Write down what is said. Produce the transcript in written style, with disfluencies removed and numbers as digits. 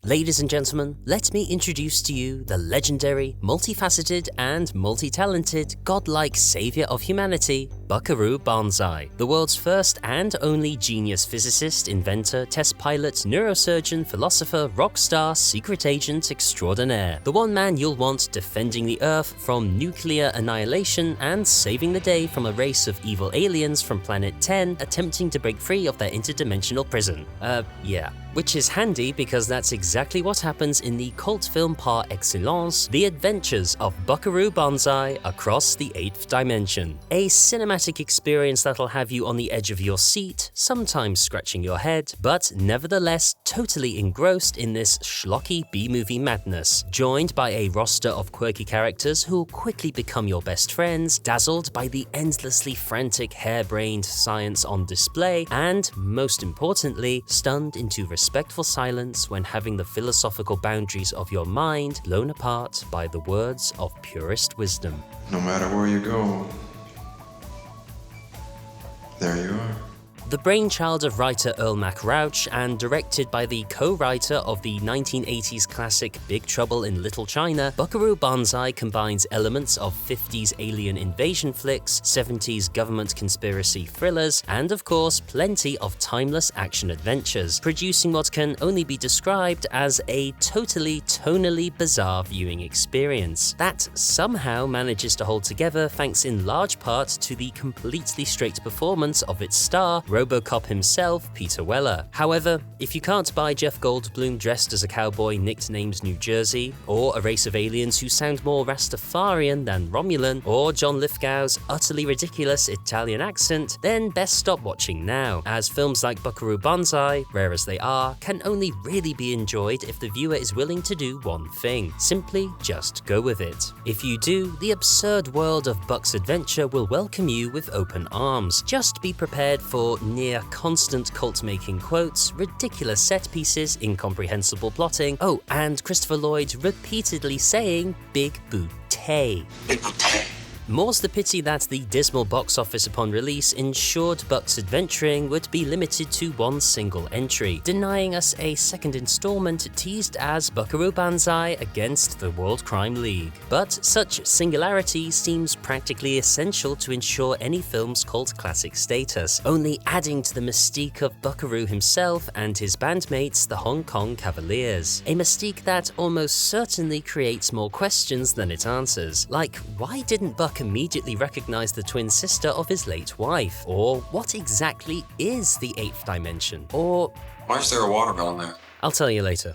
Ladies and gentlemen, let me introduce to you the legendary, multifaceted, and multi-talented, godlike savior of humanity, Buckaroo Banzai, the world's first and only genius physicist, inventor, test pilot, neurosurgeon, philosopher, rock star, secret agent extraordinaire. The one man you'll want defending the Earth from nuclear annihilation and saving the day from a race of evil aliens from Planet 10 attempting to break free of their interdimensional prison. Yeah. Which is handy because that's exactly what happens in the cult film par excellence, The Adventures of Buckaroo Banzai Across the Eighth Dimension. A cinematic experience that'll have you on the edge of your seat, sometimes scratching your head, but nevertheless totally engrossed in this schlocky B-movie madness, joined by a roster of quirky characters who'll quickly become your best friends, dazzled by the endlessly frantic, harebrained science on display, and, most importantly, stunned into respectful silence when having the philosophical boundaries of your mind blown apart by the words of purest wisdom. No matter where you go, there you are. The brainchild of writer Earl Rauch and directed by the co-writer of the 1980s classic Big Trouble in Little China, Buckaroo Banzai combines elements of 50s alien invasion flicks, 70s government conspiracy thrillers, and of course plenty of timeless action adventures, producing what can only be described as a totally tonally bizarre viewing experience that somehow manages to hold together thanks in large part to the completely straight performance of its star, RoboCop himself, Peter Weller. However, if you can't buy Jeff Goldblum dressed as a cowboy nicknamed New Jersey, or a race of aliens who sound more Rastafarian than Romulan, or John Lithgow's utterly ridiculous Italian accent, then best stop watching now, as films like Buckaroo Banzai, rare as they are, can only really be enjoyed if the viewer is willing to do one thing: simply just go with it. If you do, the absurd world of Buck's adventure will welcome you with open arms. Just be prepared for near constant cult-making quotes, ridiculous set pieces, incomprehensible plotting, and Christopher Lloyd repeatedly saying big bootay. Big bootay. More's the pity that the dismal box office upon release ensured Buck's adventuring would be limited to one single entry, denying us a second installment teased as Buckaroo Banzai against the World Crime League. But such singularity seems practically essential to ensure any film's cult classic status, only adding to the mystique of Buckaroo himself and his bandmates, the Hong Kong Cavaliers. A mystique that almost certainly creates more questions than it answers, like why didn't Buck immediately recognize the twin sister of his late wife? Or what exactly is the eighth dimension? Or why is there a watermelon there? I'll tell you later.